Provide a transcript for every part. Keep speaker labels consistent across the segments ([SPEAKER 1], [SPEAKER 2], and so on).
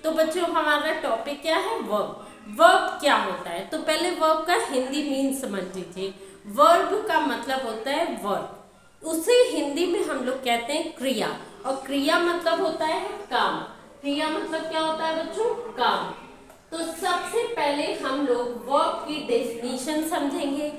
[SPEAKER 1] तो बच्चों हमारा टॉपिक क्या है? वर्ब। वर्ब क्या होता है? तो पहले वर्ब का हिंदी मीन समझ लीजिए। वर्ब का मतलब होता है वर्क, उसे हिंदी में हम लोग कहते हैं क्रिया, और क्रिया मतलब होता है काम। क्रिया मतलब क्या होता है बच्चों? काम। तो सबसे पहले हम लोग वर्ब की डेफिनेशन समझेंगे,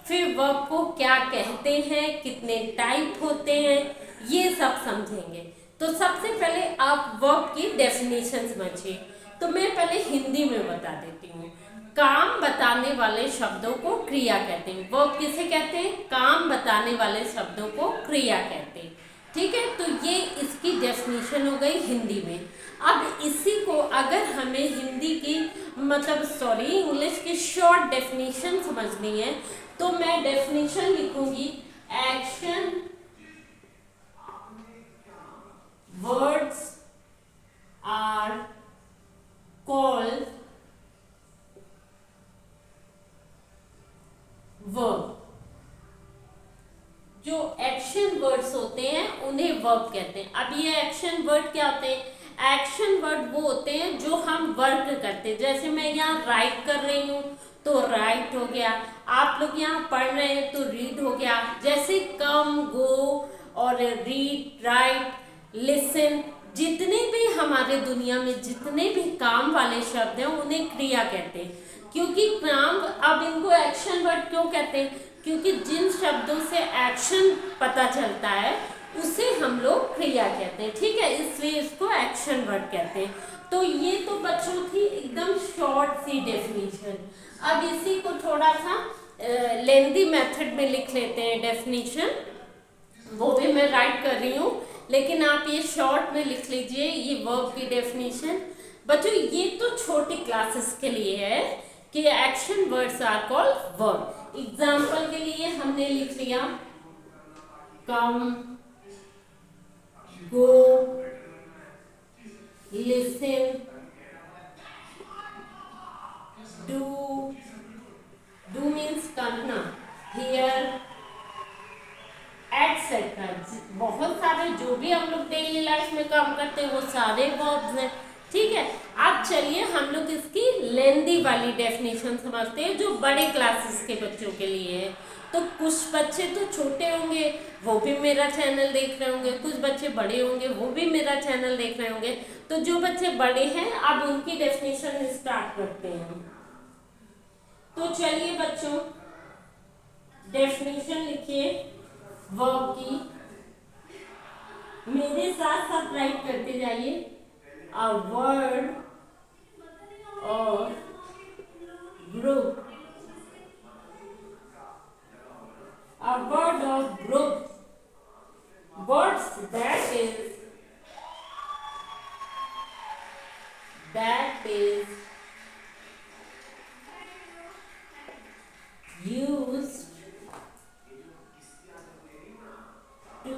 [SPEAKER 1] फिर वर्ब को क्या कहते हैं, कितने टाइप होते हैं, ये सब समझेंगे। तो सबसे पहले आप वर्ब की डेफिनेशन समझिए। तो मैं पहले हिंदी में बता देती हूँ। काम बताने वाले शब्दों को क्रिया कहते हैं। वर्ब किसे कहते हैं? काम बताने वाले शब्दों को क्रिया कहते हैं। ठीक है, तो ये इसकी डेफिनेशन हो गई हिंदी में। अब इसी को अगर हमें हिंदी की इंग्लिश की शॉर्ट डेफिनेशन समझनी है, तो मैं डेफिनेशन लिखूंगी, action words are called verb. जो एक्शन वर्ड्स होते हैं उन्हें वर्ब कहते हैं। अब ये एक्शन वर्ड क्या होते हैं? एक्शन वर्ड वो होते हैं जो हम वर्क करते हैं। जैसे मैं यहाँ राइट कर रही हूँ तो राइट हो गया, आप लोग यहाँ पढ़ रहे हैं तो रीड हो गया। जैसे कम, गो और रीड, राइट, लिसन, जितने भी हमारे दुनिया में जितने भी काम वाले शब्द हैं उन्हें क्रिया कहते हैं। क्योंकि काम, अब इनको एक्शन वर्ड क्यों कहते हैं? क्योंकि जिन शब्दों से एक्शन पता चलता है उसे हम लोग क्रिया कहते हैं। ठीक है, इसलिए इसको एक्शन वर्ड कहते हैं। तो ये तो बच्चों की एकदम शॉर्ट सी डेफिनेशन। अब इसी को थोड़ा सा लेंदी मेथड में लिख लेते हैं डेफिनेशन, वो भी मैं राइट कर रही हूँ, लेकिन आप ये शॉर्ट में लिख लीजिए ये वर्ब की डेफिनेशन। बच्चों ये तो छोटी क्लासेस के लिए है कि action words are called verb. Example के लिए हमने लिख लिया come, go, listen, do means करना, हियर, एटसेट्रा। बहुत सारे जो भी हम लोग डेली लाइफ में काम करते हैं वो सारे वर्ब्स हैं। ठीक है, अब चलिए हम लोग इसकी लेंदी वाली डेफिनेशन समझते हैं जो बड़े क्लासेस के बच्चों के लिए है। तो कुछ बच्चे तो छोटे होंगे वो भी मेरा चैनल देख रहे होंगे, कुछ बच्चे बड़े होंगे वो भी मेरा चैनल देख रहे होंगे। तो जो बच्चे बड़े हैं अब उनकी डेफिनेशन स्टार्ट करते हैं। तो चलिए बच्चों डेफिनेशन लिखिए वर्ब की, मेरे साथ साथ राइट करते जाइए। A word or group, a word or group, words that is used to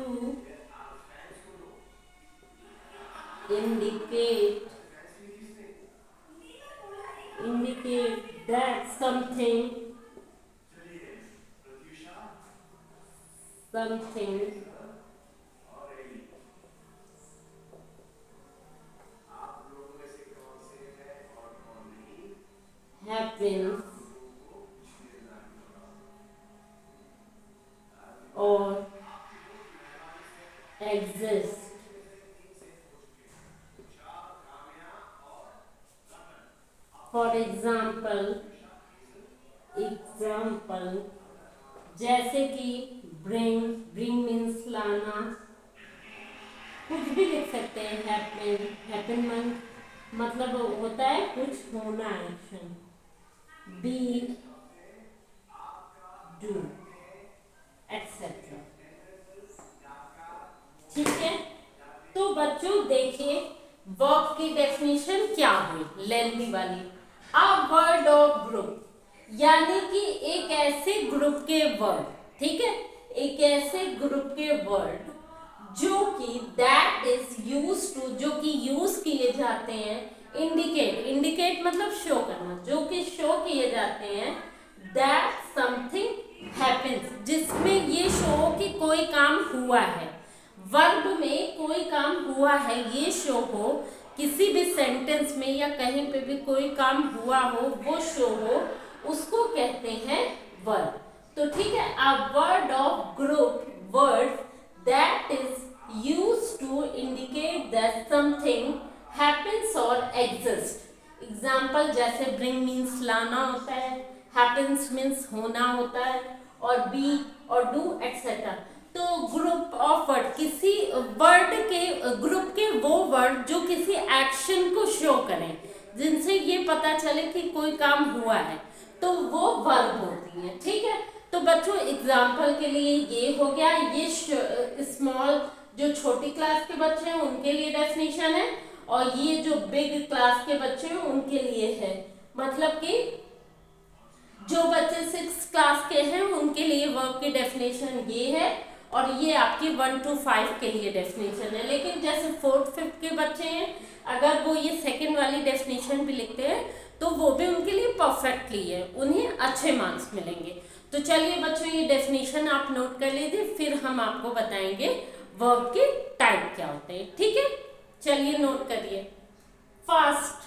[SPEAKER 1] indicate that something happens or exists. For example, जैसे कि bring means लाना, कुछ भी लिख सकते हैं। happen मतलब होता है कुछ होना, एक्शन। be, do, etc. ठीक है, तो बच्चों देखिए वर्ब की डेफिनेशन क्या हुई लेंथी वाली। अ वर्ड ऑफ ग्रुप, यानी कि एक ऐसे ग्रुप के वर्ड, ठीक है, एक ऐसे ग्रुप के वर्ड जो कि दैट इज यूज टू, जो कि यूज किए जाते हैं, इंडिकेट मतलब शो करना, जो कि शो किए जाते हैं, दैट समथिंग हैपेंस, जिसमें ये शो हो कि कोई काम हुआ है। वर्ब में कोई काम हुआ है ये शो हो किसी भी सेंटेंस में या कहीं पे भी कोई काम हुआ हो, वो शो हो, उसको कहते हैं वर्ब। तो ठीक है, a word of group word that is used to indicate that something happens और एग्जिस्ट। एग्जाम्पल जैसे ब्रिंग मीन्स लाना होता है, हैपेंस मीन्स होना होता है, और बी और डू एक्सेट्रा। तो ग्रुप ऑफ वर्ड, किसी वर्ड के ग्रुप के वो वर्ड जो किसी एक्शन को शो करें, जिनसे ये पता चले कि कोई काम हुआ है, तो वो वर्ब होती है। ठीक है, तो बच्चों एग्जाम्पल के लिए ये हो गया, ये स्मॉल जो छोटी क्लास के बच्चे हैं उनके लिए डेफिनेशन है, और ये जो बिग क्लास के बच्चे हैं उनके लिए है। मतलब कि जो बच्चे 6 क्लास के हैं उनके लिए वर्ब की डेफिनेशन ये है, और ये आपकी 1 to 5 के लिए डेफिनेशन है। लेकिन जैसे 4th 5th के बच्चे हैं, अगर वो ये सेकंड वाली डेफिनेशन भी लिखते हैं तो वो भी उनके लिए परफेक्टली है, उन्हें अच्छे मार्क्स मिलेंगे। तो चलिए बच्चों, ये डेफिनेशन आप नोट कर लीजिए, फिर हम आपको बताएंगे वर्ब के टाइप क्या होते हैं। ठीक है, चलिए नोट करिए। फर्स्ट,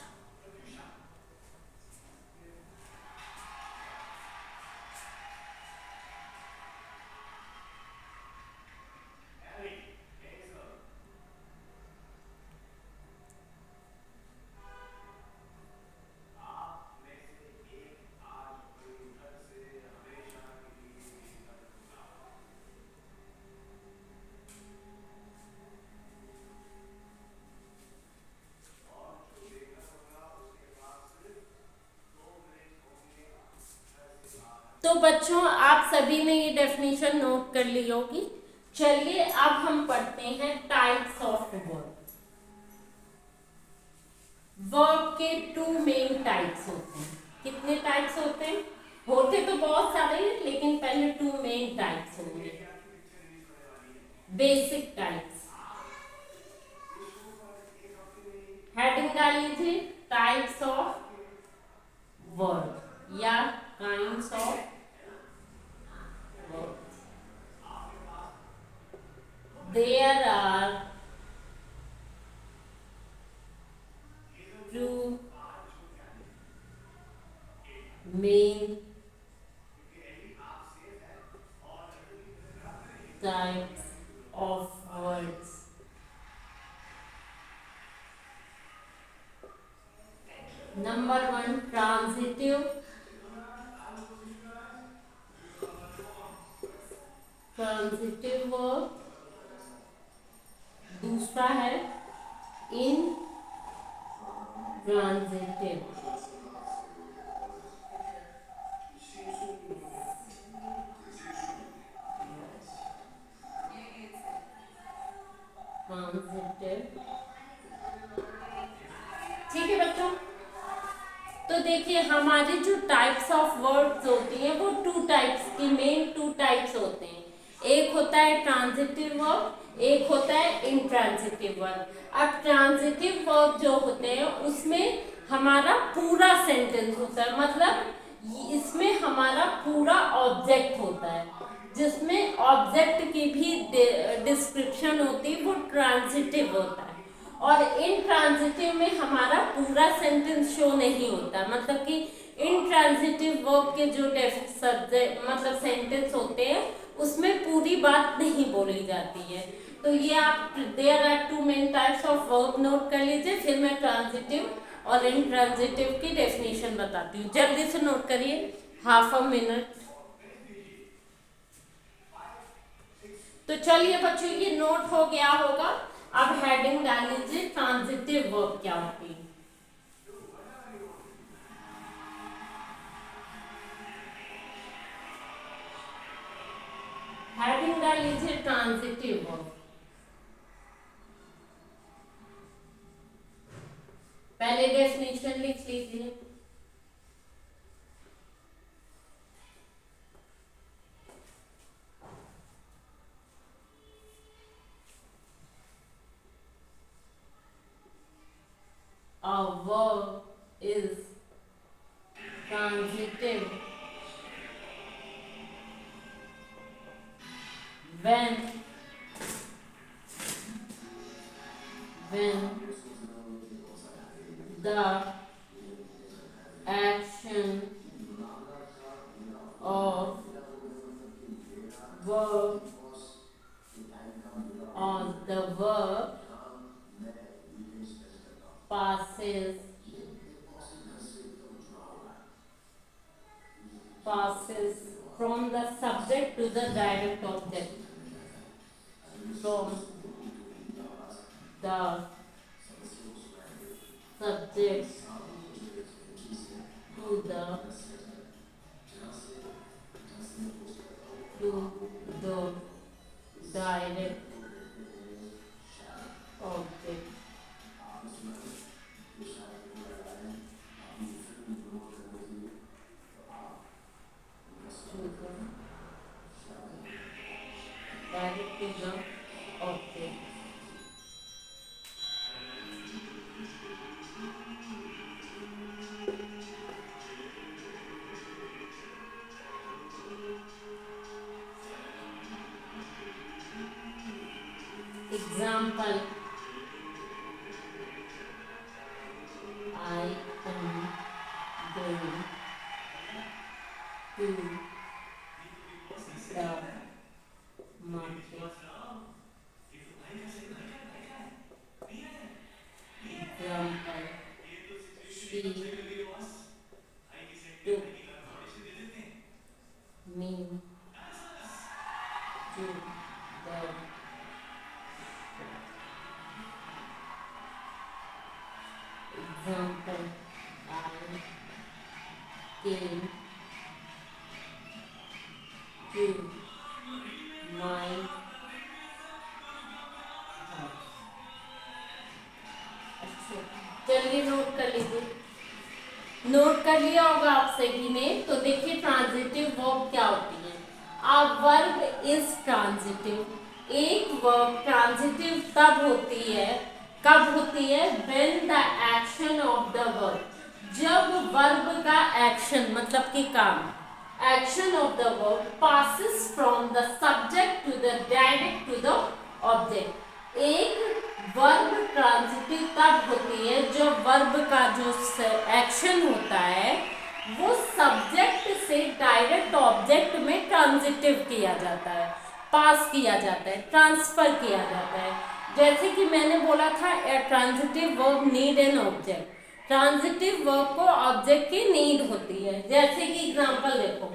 [SPEAKER 1] तो बच्चों आप सभी ने ये डेफिनेशन नोट कर ली होगी। चलिए अब हम पढ़ते हैं टाइप्स ऑफ वर्ब। वर्ब के 2 मेन टाइप्स होते हैं। कितने टाइप्स होते हैं? होते तो बहुत सारे हैं, लेकिन पहले 2 मेन टाइप्स होंगे, बेसिक टाइप्स। हेडिंग डाल लीजिए, टाइप्स ऑफ वर्ब या kinds of verb. There are 2 main types of words. Number 1, transitive verb। दूसरा है intransitive। ठीक है बच्चों, तो देखिए हमारी जो टाइप्स ऑफ वर्ड्स होती हैं वो 2 टाइप्स की, मेन 2 टाइप्स होते हैं। एक होता है ट्रांजिटिव वर्ब, एक होता है इंट्रांजिटिव वर्ब। अब ट्रांजिटिव वर्ब जो होते हैं उसमें हमारा पूरा सेंटेंस होता है, मतलब इसमें हमारा पूरा ऑब्जेक्ट होता है, जिसमें ऑब्जेक्ट की भी डिस्क्रिप्शन होती है, वो ट्रांजिटिव होता है। और इंट्रांजिटिव में हमारा पूरा सेंटेंस शो नहीं होता, मतलब कि इंट्रांजिटिव वर्ब के जो सब्जेक्ट मतलब सेंटेंस होते हैं उसमें पूरी बात नहीं बोली जाती है। तो ये आप there are 2 main types of verb note कर लीजिए, फिर मैं ट्रांजिटिव और इंट्रांजिटिव की डेफिनेशन बताती हूँ। जल्दी से नोट करिए, हाफ अ मिनट। तो चलिए बच्चों, ये नोट हो गया होगा। अब हेडिंग डाल लीजिए, ट्रांजिटिव वर्ब क्या होती है। हेडिंग डाल लीजिए, ट्रांजिटिव वर्ब। पहले डेफिनेशन लिख लीजिए। A verb is transitive when the action of verb on the verb passes from the subject to the direct object, from the subject to the direct object. Direct to the object. Example: I am going to the market. Example: she took me to the example: I came to my house. अच्छा, चलिए note कर लीजिए। Note कर लिया होगा आप सभी ने। तो देखिए ट्रांजिटिव वर्ब क्या होती है। A verb is transitive. एक वर्ब ट्रांजिटिव तब होती है, कब होती है? When the action of the verb, जब वर्ब का एक्शन मतलब कि काम, action of the verb passes from the subject to the direct to the object. एक वर्ब ट्रांजिटिव तब होती है जब वर्ब का जो एक्शन होता है वो सब्जेक्ट से डायरेक्ट ऑब्जेक्ट में ट्रांजिटिव किया जाता है, पास किया जाता है, ट्रांसफर किया जाता है। जैसे कि मैंने बोला था transitive verb need an object. Transitive verb को ऑब्जेक्ट की नीड होती है। जैसे कि एग्जांपल देखो,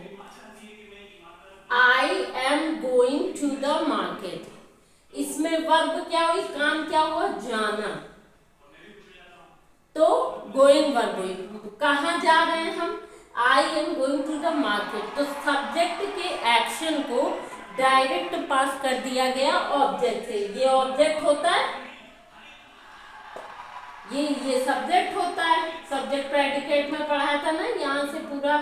[SPEAKER 1] I am going to the market. इसमें वर्ब क्या हुई, काम क्या हुआ, जाना। तो गोइंग वर्ब हुई, कहाँ जा रहे हैं हम, I am going to the market. तो सब्जेक्ट के एक्शन को डायरेक्ट पास कर दिया गया ऑब्जेक्ट से। ये ऑब्जेक्ट होता है, ये सब्जेक्ट होता है। सब्जेक्ट प्रेडिकेट में पढ़ा था ना, यहाँ से पूरा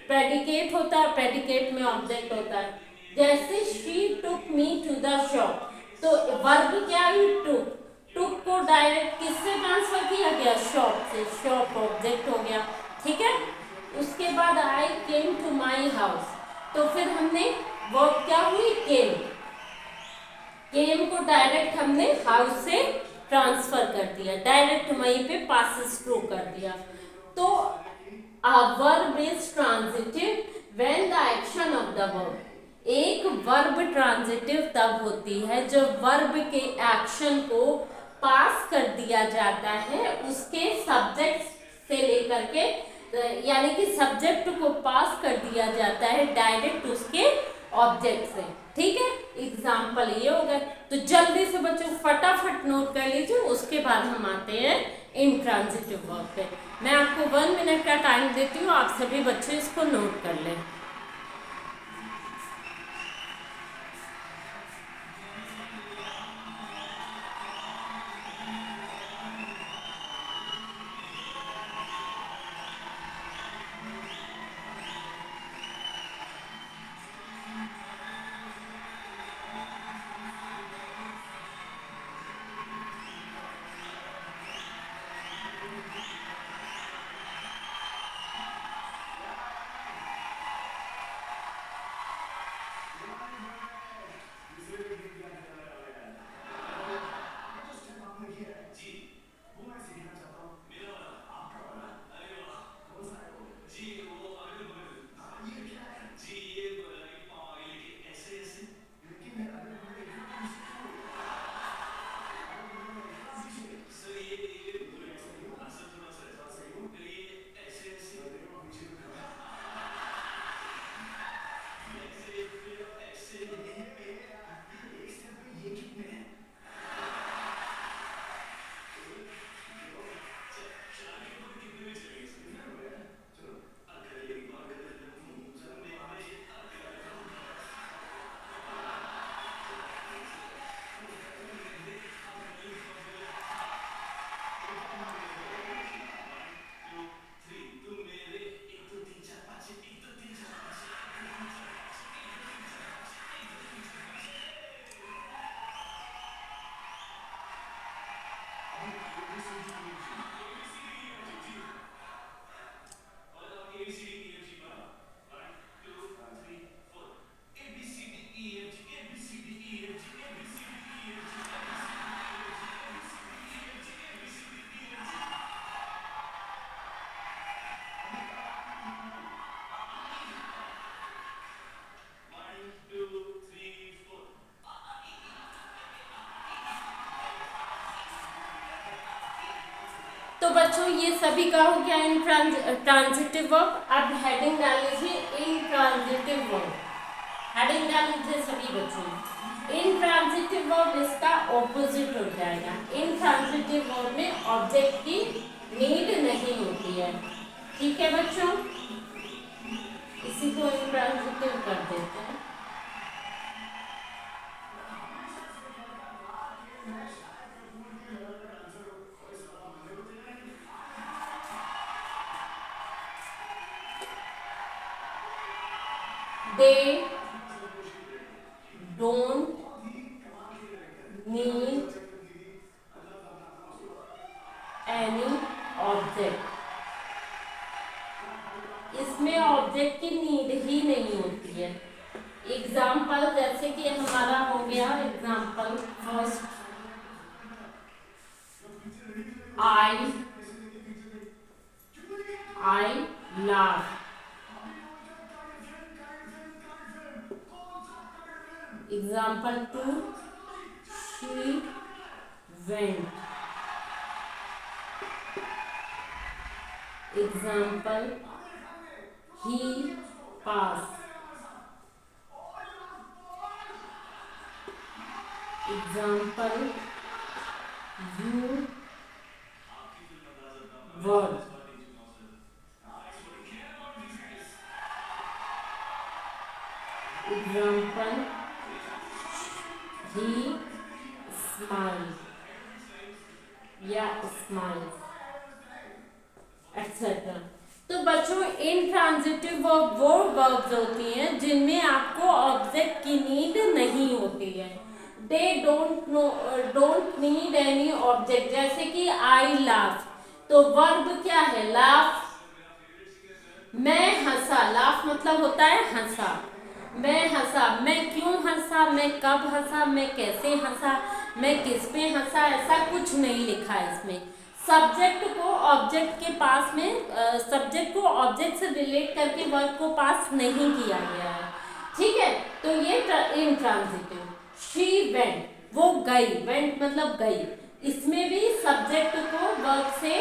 [SPEAKER 1] प्रेडिकेट होता है, प्रेडिकेट में ऑब्जेक्ट होता है। जैसे she took me to the shop, तो वर्ब क्या है, टुक। टुक को डायरेक्ट किससे ट्रांसफर किया गया, शॉप से। शॉप ऑब्जेक्ट हो गया, ठीक है। उसके बाद आई केम टू माई हाउस, तो फिर हमने वर्ब क्या हुई, केम। केम को डायरेक्ट हमने हाउस से ट्रांसफर कर दिया, डायरेक्ट वहीं पे पासिस थ्रू कर दिया। तो a verb is transitive when the action of the verb, एक वर्ब ट्रांजिटिव तब होती है जब वर्ब के एक्शन को पास कर दिया जाता है उसके सब्जेक्ट से लेकर के, यानी कि सब्जेक्ट को पास कर दिया जाता है डायरेक्ट उसके ऑब्जेक्ट से, ठीक है। एग्जाम्पल ये हो गया। तो जल्दी से बच्चों फटाफट नोट कर लीजिए, उसके बाद हम आते हैं इंट्रांजिटिव वर्ब पे। मैं आपको 1 मिनट का टाइम देती हूँ, आप सभी बच्चे इसको नोट कर लें। बच्चों ये सभी का हो गया इन ट्रांजिटिव वर्ब। अब हेडिंग डाल लीजिए इन ट्रांजिटिव वर्ब, हेडिंग डाल लीजिए सभी बच्चों। इन ट्रांजिटिव वर्ब इसका ऑपोजिट हो जाएगा। इन ट्रांजिटिव वर्ब में ऑब्जेक्ट की नीड नहीं होती है। ठीक है बच्चों, इसी को इन ट्रांजिटिव कर देते हैं। They don't need any object। इसमें ऑब्जेक्ट की नीड ही नहीं होती है। एग्जाम्पल जैसे कि हमारा हो गया example first, I laugh. Example two, she went. Example he passed। Example you were। Example he smiled या स्माइल एक्सेट्रा। तो बच्चों इनट्रांजिटिव वर्ब वो वर्ब्स होती हैं जिनमें आपको ऑब्जेक्ट की नीड नहीं होती है। They don't need any object. जैसे कि आई लाफ, तो वर्ब क्या है? लाफ। मैं हंसा, लाफ मतलब होता है हंसा। मैं हंसा, मैं क्यों हंसा, मैं कब हंसा, मैं कैसे हंसा, मैं किस पे हंसा, ऐसा कुछ नहीं लिखा है इसमें। सब्जेक्ट को ऑब्जेक्ट के पास में सब्जेक्ट को ऑब्जेक्ट से रिलेट करके वर्ब को पास नहीं किया गया है। ठीक है, तो ये इनट्रांजिटिव। शी वेंट, वो गई, वेंट मतलब गई। इसमें भी सब्जेक्ट को वर्ब से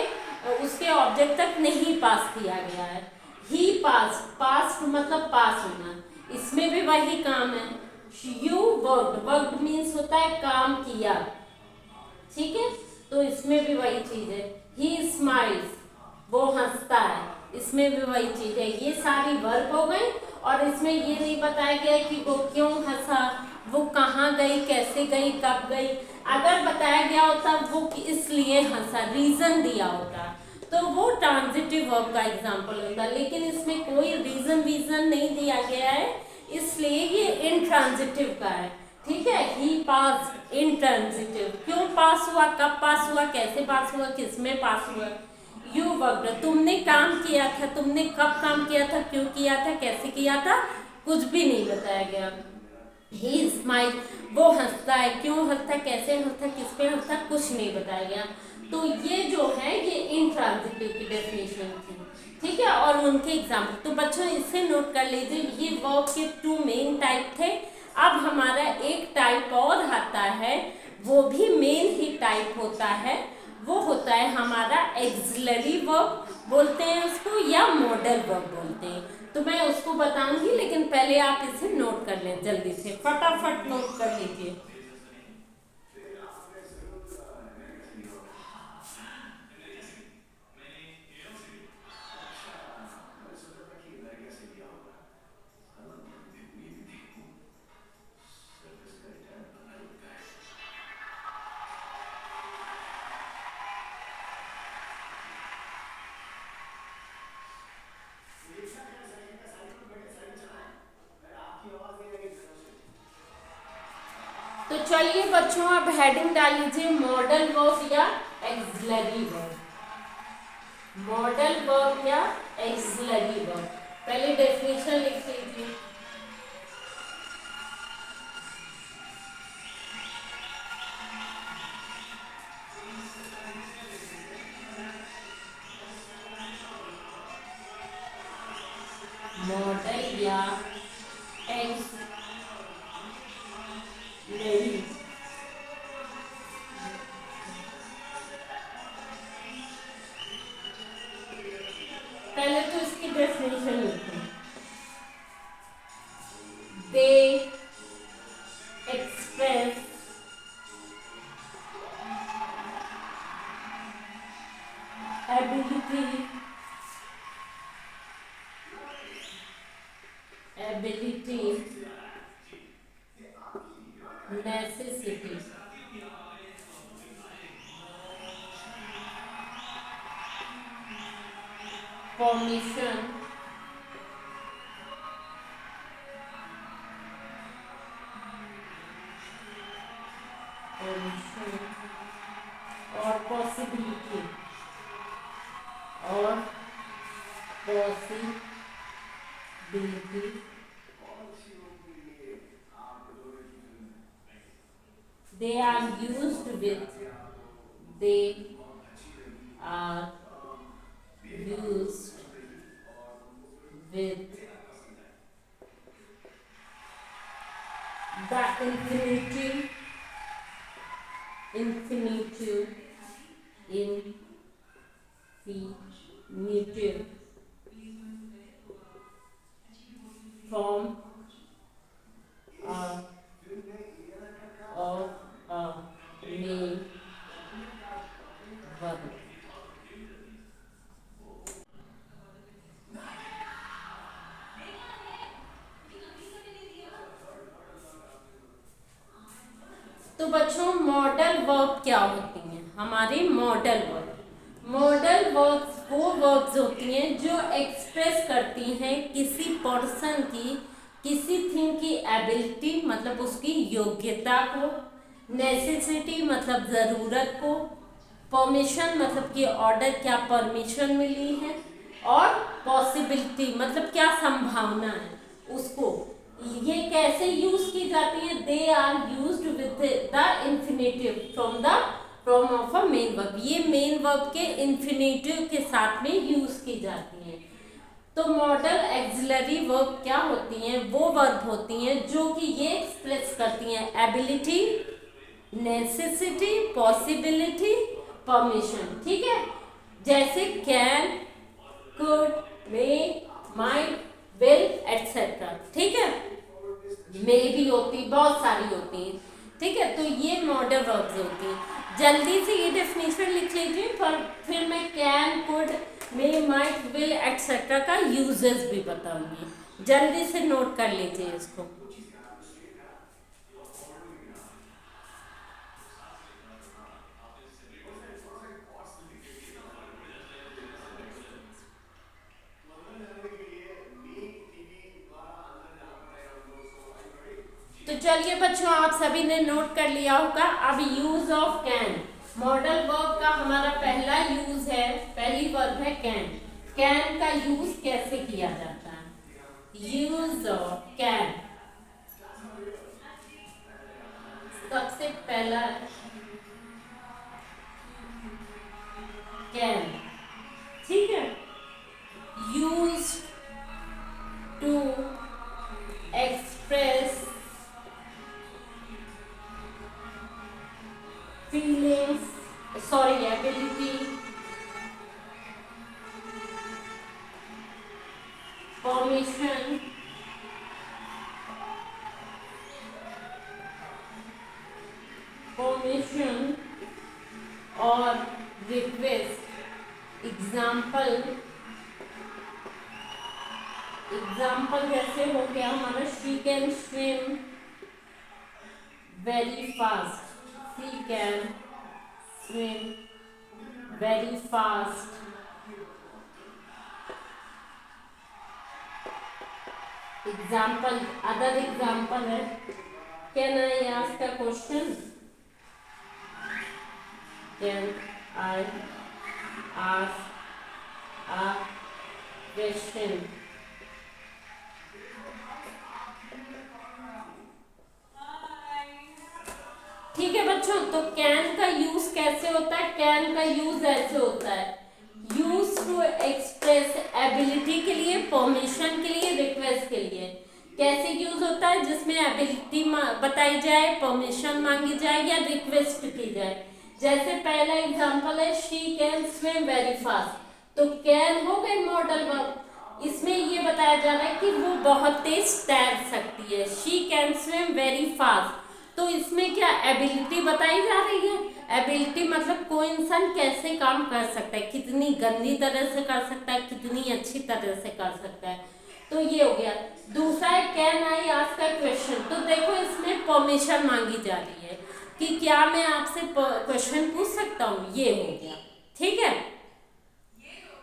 [SPEAKER 1] उसके ऑब्जेक्ट तक नहीं पास किया गया है। ही पास, पास मतलब पास होना, इसमें भी वही काम है। यू वर्कड, वर्कड मीन्स होता है काम किया। ठीक है, तो इसमें भी वही चीज है। ही स्माइल्स, वो हंसता है, इसमें भी वही चीज है। ये सारी वर्ब हो गई और इसमें ये नहीं बताया गया कि वो क्यों हंसा, वो कहाँ गई, कैसे गई, कब गई। अगर बताया गया होता वो इसलिए हंसा, रीजन दिया होता, तो वो ट्रांजिटिव वर्ब का एग्जाम्पल होता। लेकिन इसमें कोई रीजन नहीं दिया गया है, इसलिए ये इनट्रांजिटिव का है। ठीक है, ही पास इनट्रांजिटिव। क्यों पास हुआ, कब पास हुआ, कैसे पास हुआ, किसमें पास हुआ। यू वर्कड, तुमने काम किया था, तुमने कब काम किया था, क्यों किया था, कैसे किया था, कुछ भी नहीं बताया गया। ही स्माइल, वो हंसता है, क्यों हंसता, कैसे हंसता, किस पे हंसता, कुछ नहीं बताया गया। तो ये जो है ये इनट्रांजिटिव की डेफिनेशन थी। ठीक है, और उनके एग्जाम्पल। तो बच्चों इससे नोट कर लीजिए, ये वर्ब के 2 मेन टाइप थे। अब हमारा एक टाइप और आता है, वो भी मेन ही टाइप होता है, वो होता है हमारा एक्सिलरी वर्ब बोलते हैं उसको, या मॉडल वर्ब बोलते हैं। तो मैं उसको बताऊंगी, लेकिन पहले आप इसे नोट कर लें, जल्दी से फटाफट नोट कर लीजिए। तो चलिए बच्चों, अब हेडिंग डाल लीजिए मॉडल वर्ब या एक्सिलरी वर्ब। मॉडल वर्ब या एक्सिलरी वर्ब, पहले डेफिनेशन लिख लीजिए। मॉडल या एबिलिटी, नेसेसिटी, परमिशन, और पॉसिबिलिटी, और possibility they are used with they are used with the infinitive form of a main verb. तो बच्चों मॉडल वर्ब क्या होती हैं? हमारी मॉडल वर्ब्स वो वर्ब्स होती हैं जो एक्सप्रेस करती हैं किसी पर्सन की, किसी थिंग की एबिलिटी मतलब उसकी योग्यता को, नेसेसिटी मतलब ज़रूरत को, परमिशन मतलब कि ऑर्डर क्या परमिशन मिली है, और पॉसिबिलिटी मतलब क्या संभावना है उसको। ये कैसे यूज की जाती है? They are used with the infinitive from of a main verb. ये मेन वर्ब के इंफिनिटिव के साथ में यूज की जाती हैं। तो मॉडल एक्सिलरी वर्ब क्या होती हैं? वो वर्ब होती हैं जो कि ये एक्सप्रेस करती हैं एबिलिटी, नेसेसिटी, पॉसिबिलिटी, परमिशन। ठीक है, जैसे can, could, may, might, will etcetera. ठीक है, मे भी होती, बहुत सारी होती हैं। ठीक है, तो ये मॉडल वर्ब्स होती हैं। जल्दी से ये डेफिनेशन लिख लीजिए, पर फिर मैं can, could, may, might, will etcetera का यूजेस भी बताऊंगी। जल्दी से नोट कर लीजिए इसको। तो चलिए बच्चों, आप सभी ने नोट कर लिया होगा। अब use of can, modal verb का हमारा पहला यूज है, पहली वर्ब है कैन। कैन का यूज कैसे किया जाता है? यूज ऑफ कैन, सबसे पहला कैन। ठीक है, use to express feelings, ability, permission, और request। एग्जाम्पल जैसे हो गया हमारा she can swim very fast, she can swim very fast। Example, other example है, can I ask a question, can I ask a question. ठीक है बच्चों, तो कैन का यूज कैसे होता है? कैन का यूज ऐसे होता है, यूज टू एक्सप्रेस एबिलिटी के लिए, परमिशन के लिए, रिक्वेस्ट के लिए। कैसे यूज होता है? जिसमें एबिलिटी बताई जाए, परमिशन मांगी जाए या रिक्वेस्ट की जाए। जैसे पहला एग्जांपल है she can swim very fast, तो कैन हो गई मॉडल वर्ब। इसमें ये बताया जा रहा है कि वो बहुत तेज तैर सकती है, she can swim very fast. तो इसमें क्या एबिलिटी बताई जा रही है? एबिलिटी मतलब कोई इंसान कैसे काम कर सकता है, कितनी गंदी तरह से कर सकता है, कितनी अच्छी तरह से कर सकता है। तो ये हो गया। दूसरा है can I ask a question. तो देखो इसमें परमिशन मांगी जा रही है कि क्या मैं आपसे क्वेश्चन पूछ सकता हूँ, ये हो गया। ठीक है,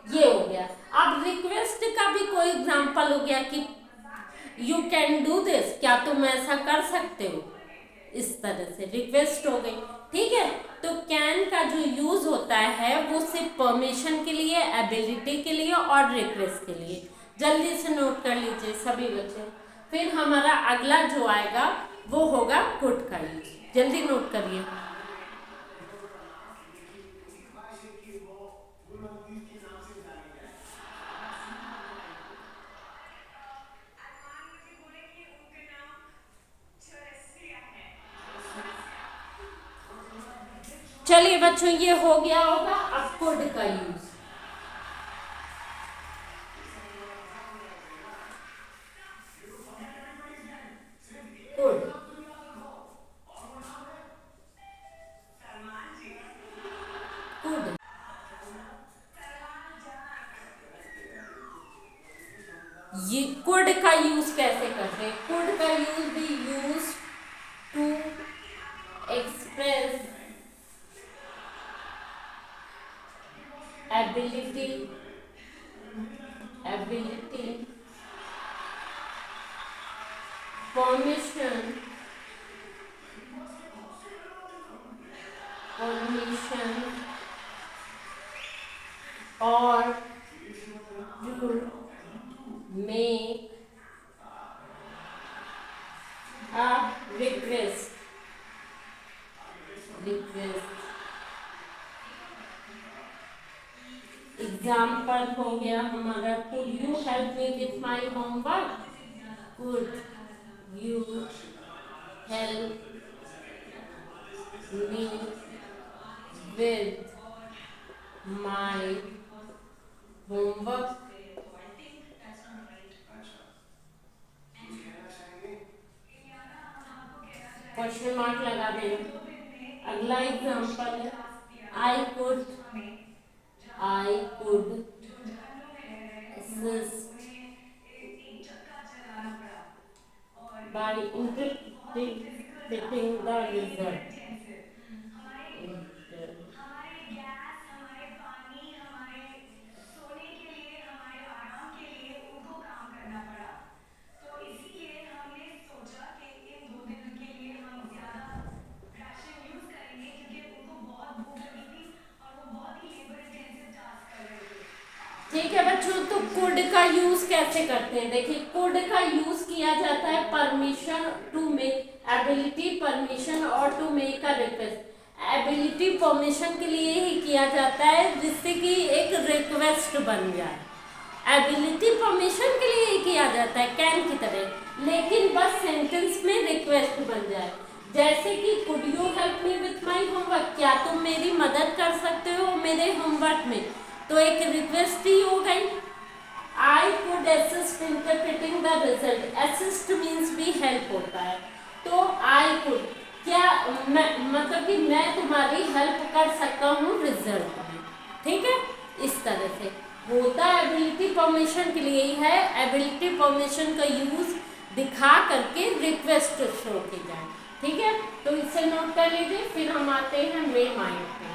[SPEAKER 1] ये हो गया। अब रिक्वेस्ट का भी कोई एग्जांपल हो गया कि यू कैन डू दिस, क्या तुम ऐसा कर सकते हो, इस तरह से रिक्वेस्ट हो गई। ठीक है, तो कैन का जो यूज होता है वो सिर्फ परमिशन के लिए, एबिलिटी के लिए और रिक्वेस्ट के लिए। जल्दी से नोट कर लीजिए सभी बच्चे। फिर हमारा अगला जो आएगा वो होगा कुड का यूज। जल्दी नोट करिए। चलिए बच्चों, ये हो गया होगा। अब कुड का यूज। कुड, कुड, ये कुड का यूज कैसे करते हैं? कुड का यूज भी use to express ability, ability, permission, permission और to make a request, request. Example हो गया हमारा, could you help me with my homework, could you help me with my homework. Question mark लगा देना। अगला example है, I could, I could assist by interpreting the result। ठीक है बच्चों, तो कुड का यूज कैसे करते हैं? देखिए, कुड का यूज किया जाता है permission to make, ability, permission और to make a request. Ability permission के लिए ही किया जाता है जिससे कि एक रिक्वेस्ट बन जाए। एबिलिटी परमिशन के लिए ही किया जाता है कैन की तरह, लेकिन बस सेंटेंस में रिक्वेस्ट बन जाए। जैसे कि could you help me with my homework, क्या तुम मेरी मदद कर सकते हो मेरे होमवर्क में, तो एक रिक्वेस्ट ही हो गई। I could assist interpreting the result, assist means भी हेल्प होता है। तो आई कुड, क्या मैं, मतलब कि मैं तुम्हारी हेल्प कर सकता हूँ रिजल्ट में। ठीक है, इस तरह से होता है। एबिलिटी परमिशन के लिए ही है। एबिलिटी परमिशन का यूज दिखा करके रिक्वेस्ट शो की जाए। ठीक है, तो इसे नोट कर लीजिए। फिर हम आते हैं मेन माइंड पे।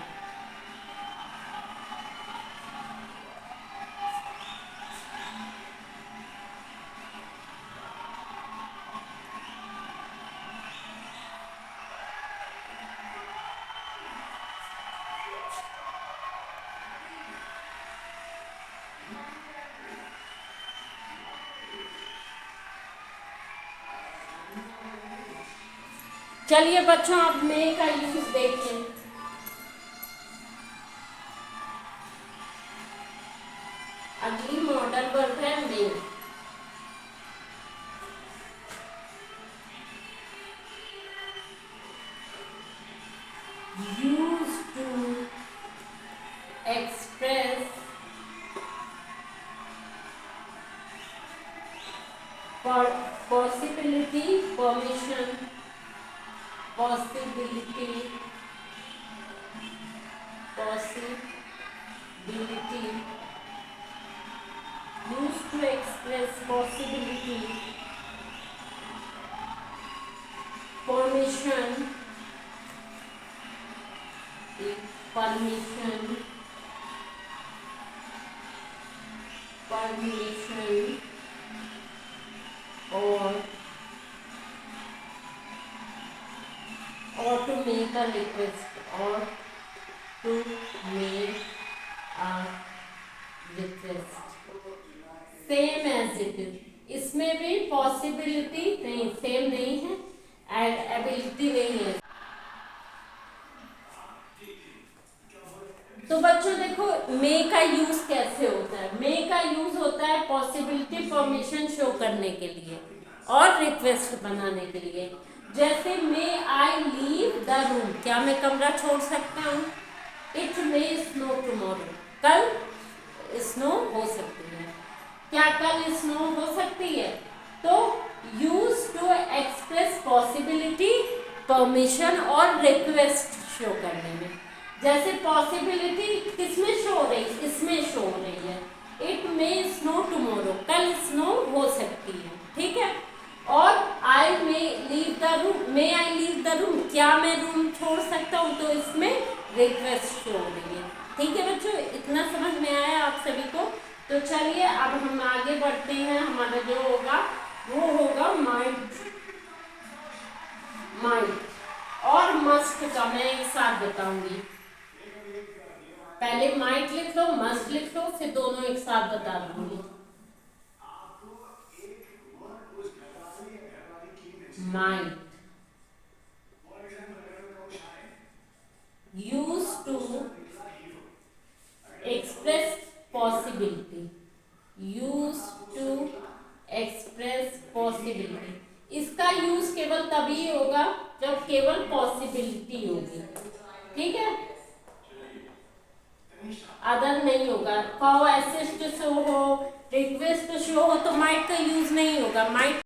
[SPEAKER 1] चलिए बच्चों, अब मे का यूज देखें। अगली मॉडल वर्ब है may. Use to express possibility, permission, possibility, possibility use to express possibility, permission, permission, permission or to make a request, or to make a request, same as it is, इसमें भी possibility नहीं, same नहीं है, ability नहीं है। तो बच्चों देखो मे का यूज कैसे होता है। मे का यूज होता है पॉसिबिलिटी, परमिशन शो करने के लिए और रिक्वेस्ट बनाने के लिए। जैसे मे आई लीव द रूम, क्या मैं कमरा छोड़ सकता हूँ। इट मे स्नो टुमारो, कल स्नो हो सकती है, क्या कल स्नो हो सकती है। तो use to express possibility, permission और रिक्वेस्ट शो करने में। जैसे पॉसिबिलिटी किसमें शो हो रही है, इसमें शो हो रही है, इट मे स्नो टुमारो, कल स्नो हो सकती है, ठीक है। और I may leave the room, may I leave the room, क्या मैं रूम छोड़ सकता हूँ, तो इसमें रिक्वेस्ट शो हो रही है, ठीक है बच्चों। इतना समझ में आया आप सभी को। तो चलिए अब हम आगे बढ़ते हैं। हमारा जो होगा वो होगा माइट, माइट और मस्ट का मैं एक साथ बताऊंगी। पहले माइट लिख लो, मस्ट लिख लो, फिर दोनों एक साथ बता दूंगी। Might used to express possibility, used to express possibility, इसका यूज केवल तभी होगा जब केवल पॉसिबिलिटी होगी, ठीक है, अदर नहीं होगा। कहो असिस्ट शो हो, रिक्वेस्ट शो हो तो माइट का यूज नहीं होगा। माइट